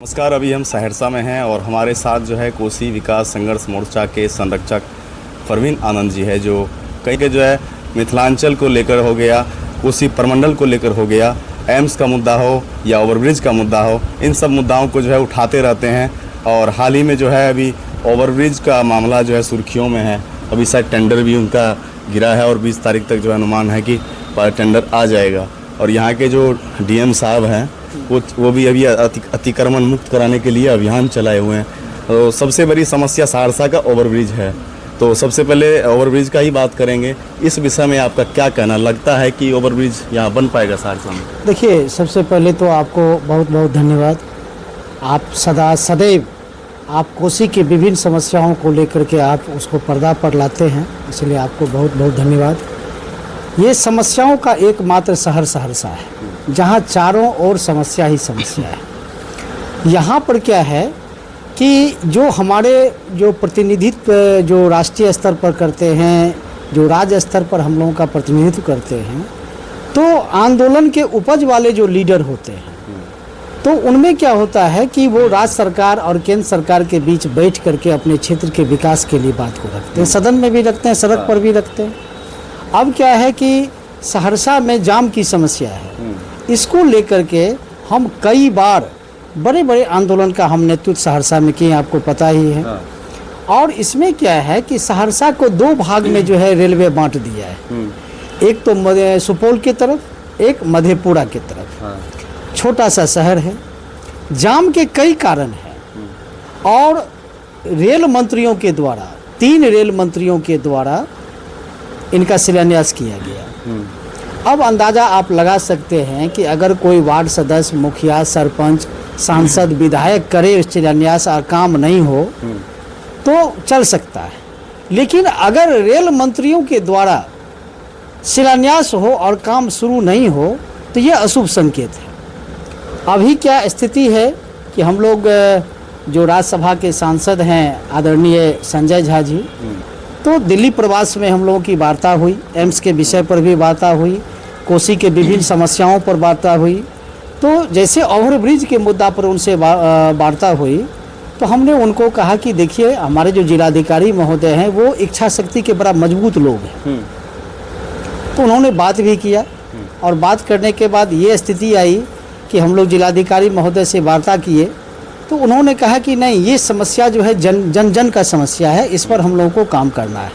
नमस्कार, अभी हम सहरसा में हैं और हमारे साथ जो है कोसी विकास संघर्ष मोर्चा के संरक्षक परवीन आनंद जी है, जो कहीं के जो है मिथिलांचल को लेकर हो गया, कोसी प्रमंडल को लेकर हो गया, एम्स का मुद्दा हो या ओवरब्रिज का मुद्दा हो, इन सब मुद्दाओं को जो है उठाते रहते हैं। और हाल ही में जो है अभी ओवरब्रिज का मामला जो है सुर्खियों में है। अभी शायद टेंडर भी उनका गिरा है और 20 तारीख तक जो है अनुमान है कि टेंडर आ जाएगा। और यहाँ के जो डीएम साहब हैं वो भी अभी अतिक्रमण मुक्त कराने के लिए अभियान चलाए हुए हैं। तो सबसे बड़ी समस्या सहरसा का ओवरब्रिज है। तो सबसे पहले ओवरब्रिज का ही बात करेंगे। इस विषय में आपका क्या कहना, लगता है कि ओवरब्रिज यहाँ बन पाएगा सहरसा में? देखिए, सबसे पहले तो आपको बहुत बहुत धन्यवाद। आप सदैव आप कोसी की विभिन्न समस्याओं को लेकर के आप उसको पर्दा पर लाते हैं, इसलिए आपको बहुत बहुत धन्यवाद। ये समस्याओं का एकमात्र शहर सहरसा है, जहाँ चारों ओर समस्या ही समस्या है। यहाँ पर क्या है कि जो हमारे जो प्रतिनिधित्व जो राष्ट्रीय स्तर पर करते हैं, जो राज्य स्तर पर हम लोगों का प्रतिनिधित्व करते हैं, तो आंदोलन के उपज वाले जो लीडर होते हैं, तो उनमें क्या होता है कि वो राज्य सरकार और केंद्र सरकार के बीच बैठ करके अपने क्षेत्र के विकास के लिए बात को रखते हैं, सदन में भी रखते हैं, सड़क पर भी रखते हैं। अब क्या है कि सहरसा में जाम की समस्या है, इसको लेकर के हम कई बार बड़े बड़े आंदोलन का हम नेतृत्व सहरसा में किए, आपको पता ही है। और इसमें क्या है कि सहरसा को दो भाग में जो है रेलवे बांट दिया है, एक तो सुपौल की तरफ, एक मधेपुरा की तरफ। छोटा सा शहर है, जाम के कई कारण हैं और रेल मंत्रियों के द्वारा 3 रेल मंत्रियों के द्वारा इनका शिलान्यास किया गया। अब अंदाज़ा आप लगा सकते हैं कि अगर कोई वार्ड सदस्य, मुखिया, सरपंच, सांसद, विधायक करे शिलान्यास और काम नहीं हो तो चल सकता है, लेकिन अगर रेल मंत्रियों के द्वारा शिलान्यास हो और काम शुरू नहीं हो तो ये अशुभ संकेत है। अभी क्या स्थिति है कि हम लोग जो राज्यसभा के सांसद हैं आदरणीय संजय झा जी, तो दिल्ली प्रवास में हम लोगों की वार्ता हुई, एम्स के विषय पर भी वार्ता हुई, कोसी के विभिन्न समस्याओं पर वार्ता हुई। तो जैसे ओवरब्रिज के मुद्दा पर उनसे वार्ता हुई तो हमने उनको कहा कि देखिए, हमारे जो जिलाधिकारी महोदय हैं वो इच्छा शक्ति के बड़ा मजबूत लोग हैं। तो उन्होंने बात भी किया और बात करने के बाद ये स्थिति आई कि हम लोग जिलाधिकारी महोदय से वार्ता किए तो उन्होंने कहा कि नहीं, ये समस्या जो है जन जन का समस्या है, इस पर हम लोगों को काम करना है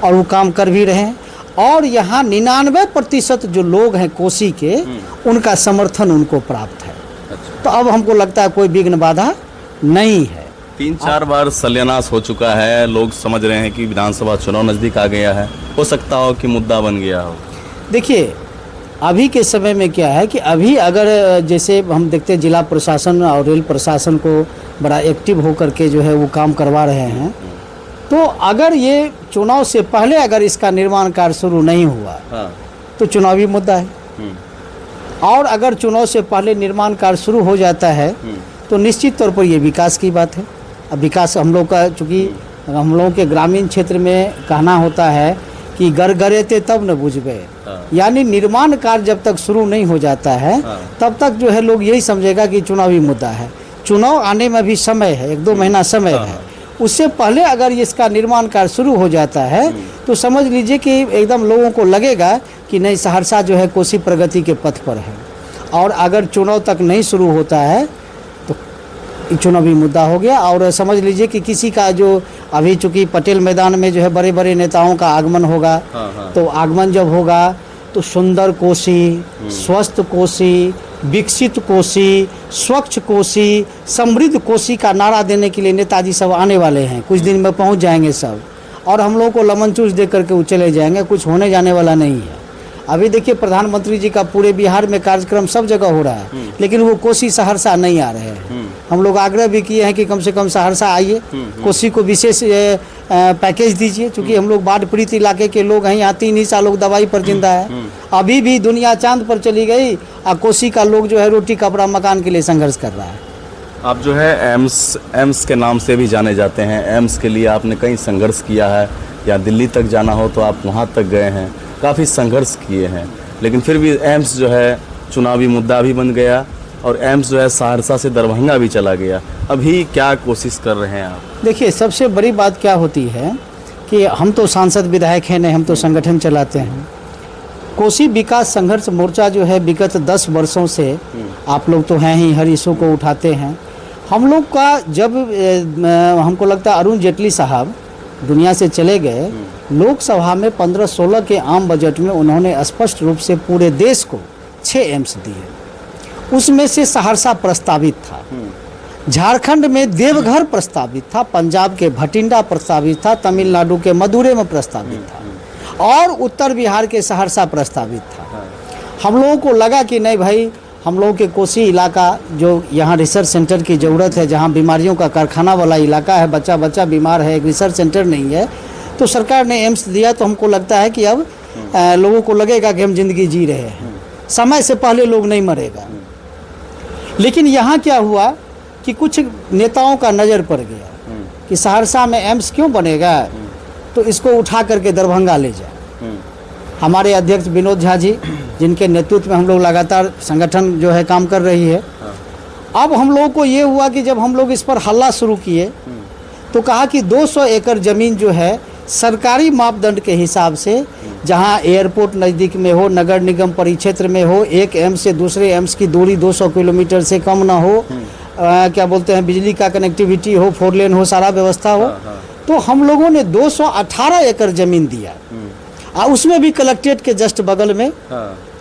और वो काम कर भी रहे हैं। और यहाँ 99% जो लोग हैं कोसी के, उनका समर्थन उनको प्राप्त है। तो अब हमको लगता है कोई विघ्न बाधा नहीं है। 3-4 बार शिलान्यास हो चुका है, लोग समझ रहे हैं कि विधानसभा चुनाव नज़दीक आ गया है, हो सकता हो कि मुद्दा बन गया हो। देखिए, अभी के समय में क्या है कि अभी अगर जैसे हम देखते हैं जिला प्रशासन और रेल प्रशासन को बड़ा एक्टिव होकर के जो है वो काम करवा रहे हैं, तो अगर ये चुनाव से पहले अगर इसका निर्माण कार्य शुरू नहीं हुआ तो चुनावी मुद्दा है। और अगर चुनाव से पहले निर्माण कार्य शुरू हो जाता है तो निश्चित तौर पर ये विकास की बात है। अब विकास हम लोग का, चूँकि हम लोगों के ग्रामीण क्षेत्र में कहना होता है कि घर गरे थे तब न बुझबे, यानी निर्माण कार्य जब तक शुरू नहीं हो जाता है तब तक जो है लोग यही समझेगा कि चुनावी मुद्दा है। चुनाव आने में भी समय है, 1-2 महीना समय है। उससे पहले अगर इसका निर्माण कार्य शुरू हो जाता है तो समझ लीजिए कि एकदम लोगों को लगेगा कि नहीं, सहरसा जो है कोसी प्रगति के पथ पर है। और अगर चुनाव तक नहीं शुरू होता है तो चुनावी मुद्दा हो गया। और समझ लीजिए कि किसी का जो अभी चूँकि पटेल मैदान में जो है बड़े बड़े नेताओं का आगमन होगा, तो आगमन जब होगा तो सुंदर कोसी, स्वस्थ कोसी, विकसित कोसी, स्वच्छ कोसी, समृद्ध कोसी का नारा देने के लिए नेताजी सब आने वाले हैं। कुछ दिन में पहुंच जाएंगे सब और हम लोगों को लेमन चूस दे करके वो चले जाएंगे। कुछ होने जाने वाला नहीं है। अभी देखिए, प्रधानमंत्री जी का पूरे बिहार में कार्यक्रम सब जगह हो रहा है, लेकिन वो कोसी सहरसा नहीं आ रहे हैं। हम लोग आग्रह भी किए हैं कि कम से कम सहरसा आइए, कोसी को विशेष पैकेज दीजिए, क्योंकि हम लोग बाढ़ पीड़ित इलाके के लोग हैं। यहाँ 3 ईसा लोग दवाई पर जिंदा है। अभी भी दुनिया चांद पर चली गई और कोसी का लोग जो है रोटी कपड़ा मकान के लिए संघर्ष कर रहा है। आप जो है एम्स के नाम से भी जाने जाते हैं। एम्स के लिए आपने कई संघर्ष किया है, या दिल्ली तक जाना हो तो आप वहाँ तक गए हैं, काफ़ी संघर्ष किए हैं, लेकिन फिर भी एम्स जो है चुनावी मुद्दा भी बन गया और एम्स जो है सहरसा से दरभंगा भी चला गया, अभी क्या कोशिश कर रहे हैं आप? देखिए, सबसे बड़ी बात क्या होती है कि हम तो सांसद विधायक हैं नहीं, हम तो संगठन चलाते हैं। कोसी विकास संघर्ष मोर्चा जो है विगत 10 वर्षों से, आप लोग तो हैं ही, हर इशू को उठाते हैं। हम लोग का जब हमको लगता है अरुण जेटली साहब दुनिया से चले गए, लोकसभा में 15-16 के आम बजट में उन्होंने स्पष्ट रूप से पूरे देश को 6 एम्स दिए। उसमें से सहरसा प्रस्तावित था, झारखंड में देवघर प्रस्तावित था, पंजाब के भटिंडा प्रस्तावित था, तमिलनाडु के मदुरै में प्रस्तावित था और उत्तर बिहार के सहरसा प्रस्तावित था। हम लोगों को लगा कि नहीं भाई, हम लोगों के कोसी इलाका जो यहाँ रिसर्च सेंटर की ज़रूरत है, जहाँ बीमारियों का कारखाना वाला इलाका है, बच्चा बच्चा बीमार है, एक रिसर्च सेंटर नहीं है, तो सरकार ने एम्स दिया। तो हमको लगता है कि अब लोगों को लगेगा कि हम जिंदगी जी रहे हैं, समय से पहले लोग नहीं मरेगा। लेकिन यहाँ क्या हुआ कि कुछ नेताओं का नज़र पड़ गया कि सहरसा में एम्स क्यों बनेगा, तो इसको उठा करके दरभंगा ले जाए। हमारे अध्यक्ष विनोद झा जी, जिनके नेतृत्व में हम लोग लगातार संगठन जो है काम कर रही है, अब हम लोगों को ये हुआ कि जब हम लोग इस पर हल्ला शुरू किए तो कहा कि 200 एकड़ ज़मीन जो है सरकारी मापदंड के हिसाब से, जहां एयरपोर्ट नज़दीक में हो, नगर निगम परिक्षेत्र में हो, एक एम्स से दूसरे एम्स की दूरी 200 किलोमीटर से कम ना हो, क्या बोलते हैं, बिजली का कनेक्टिविटी हो, 4 लेन हो, सारा व्यवस्था हो, तो हम लोगों ने 218 एकड़ ज़मीन दिया। उसमें भी कलेक्ट्रेट के जस्ट बगल में,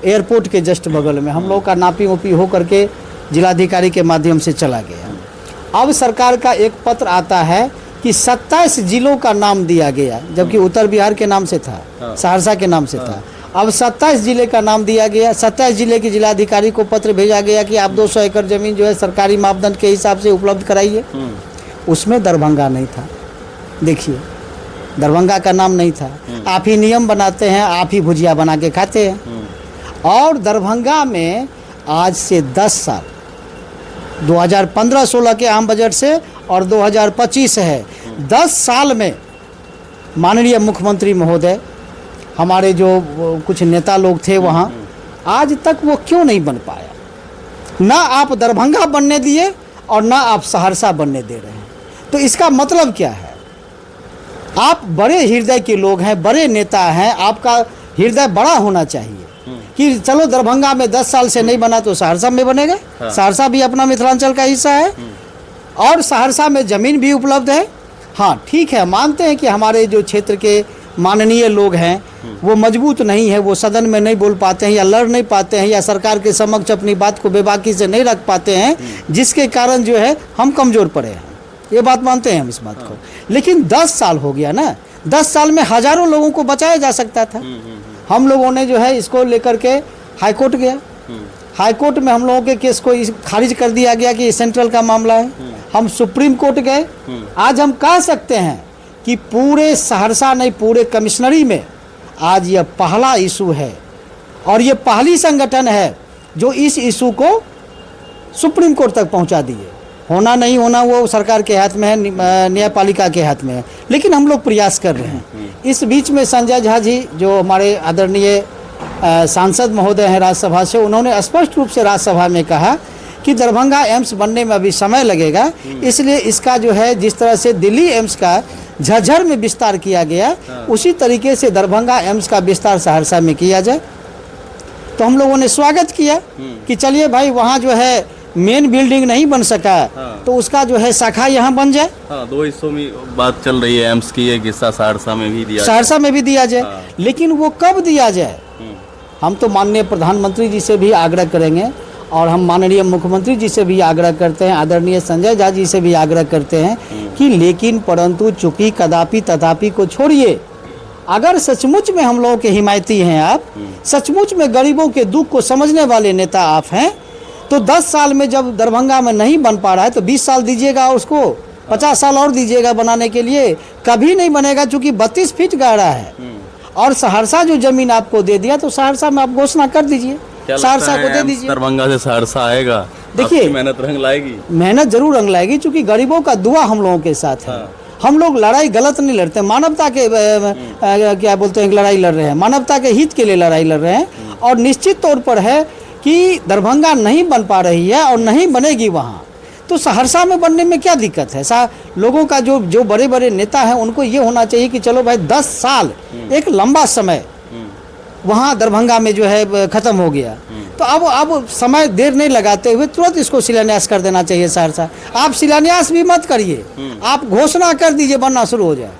एयरपोर्ट के जस्ट बगल में हम लोग का नापी उपी हो करके जिलाधिकारी के माध्यम से चला गया। अब सरकार का एक पत्र आता है कि 27 जिलों का नाम दिया गया, जबकि उत्तर बिहार के नाम से था, सहरसा के नाम से था। अब 27 जिले का नाम दिया गया, 27 जिले के जिलाधिकारी को पत्र भेजा गया कि आप 200 एकड़ ज़मीन जो है सरकारी मापदंड के हिसाब से उपलब्ध कराइए। उसमें दरभंगा नहीं था। देखिए, दरभंगा का नाम नहीं था। आप ही नियम बनाते हैं, आप ही भुजिया बना के खाते हैं। और दरभंगा में आज से 10 साल, 2015-16 के आम बजट से और 2025 है, 10 साल में माननीय मुख्यमंत्री महोदय, हमारे जो कुछ नेता लोग थे वहाँ, आज तक वो क्यों नहीं बन पाया। ना आप दरभंगा बनने दिए और ना आप सहरसा बनने दे रहे हैं। तो इसका मतलब क्या है? आप बड़े हृदय के लोग हैं, बड़े नेता हैं, आपका हृदय बड़ा होना चाहिए कि चलो दरभंगा में 10 साल से नहीं बना तो सहरसा में बनेगा। सहरसा भी अपना मिथिलांचल का हिस्सा है और सहरसा में ज़मीन भी उपलब्ध है। हाँ ठीक है, मानते हैं कि हमारे जो क्षेत्र के माननीय लोग हैं वो मजबूत नहीं है, वो सदन में नहीं बोल पाते हैं या लड़ नहीं पाते हैं या सरकार के समक्ष अपनी बात को बेबाकी से नहीं रख पाते हैं, जिसके कारण जो है हम कमज़ोर पड़े हैं। ये बात मानते हैं हम इस बात को। लेकिन 10 साल हो गया ना, 10 साल में हज़ारों लोगों को बचाया जा सकता था। हम लोगों ने जो है इसको लेकर के हाईकोर्ट गया, हाईकोर्ट में हम लोगों के केस को खारिज कर दिया गया कि सेंट्रल का मामला है। हम सुप्रीम कोर्ट गए। आज हम कह सकते हैं कि पूरे सहरसा नहीं, पूरे कमिश्नरी में आज यह पहला इशू है और ये पहली संगठन है जो इस इशू को सुप्रीम कोर्ट तक पहुंचा दिए। होना नहीं होना वो सरकार के हाथ में है, न्यायपालिका के हाथ में है, लेकिन हम लोग प्रयास कर रहे हैं। इस बीच में संजय झा जी जो हमारे आदरणीय सांसद महोदय हैं राज्यसभा से, उन्होंने स्पष्ट रूप से राज्यसभा में कहा कि दरभंगा एम्स बनने में अभी समय लगेगा, इसलिए इसका जो है जिस तरह से दिल्ली एम्स का झज्जर में विस्तार किया गया, उसी तरीके से दरभंगा एम्स का विस्तार सहरसा में किया जाए। तो हम लोगों ने स्वागत किया कि चलिए भाई, वहाँ जो है मेन बिल्डिंग नहीं बन सका तो उसका जो है शाखा यहाँ बन जाए। 2 हिस्सों में बात चल रही है एम्स की, एक हिस्सा सहरसा में भी दिया जाए। लेकिन वो कब दिया जाए? हम तो माननीय प्रधानमंत्री जी से भी आग्रह करेंगे और हम माननीय मुख्यमंत्री जी से भी आग्रह करते हैं, आदरणीय संजय झा जी से भी आग्रह करते हैं कि लेकिन परंतु चूंकि कदापि तथापि को छोड़िए, अगर सचमुच में हम लोगों के हिमायती हैं आप, सचमुच में गरीबों के दुख को समझने वाले नेता आप हैं, तो 10 साल में जब दरभंगा में नहीं बन पा रहा है तो 20 साल दीजिएगा उसको, 50 साल और दीजिएगा बनाने के लिए। कभी नहीं बनेगा चूंकि 32 फीट गहरा है। और सहरसा जो जमीन आपको दे दिया तो सहरसा में आप घोषणा कर दीजिए, सहरसा को दे दीजिए। दरभंगा से सहरसा आएगा, देखिए मेहनत रंग लाएगी, मेहनत जरूर रंग लाएगी, क्योंकि गरीबों का दुआ हम लोगों के साथ है। हम लोग लड़ाई गलत नहीं लड़ते, मानवता के क्या बोलते हैं लड़ाई लड़ रहे हैं, मानवता के हित के लिए लड़ाई लड़ रहे हैं। और निश्चित तौर पर है कि दरभंगा नहीं बन पा रही है और नहीं बनेगी वहाँ, तो सहरसा में बनने में क्या दिक्कत है। लोगों का जो बड़े बड़े नेता हैं उनको ये होना चाहिए कि चलो भाई 10 साल एक लंबा समय वहाँ दरभंगा में जो है ख़त्म हो गया, तो अब समय देर नहीं लगाते हुए तुरंत इसको शिलान्यास कर देना चाहिए सहरसा। आप शिलान्यास भी मत करिए, आप घोषणा कर दीजिए, बनना शुरू हो जाए।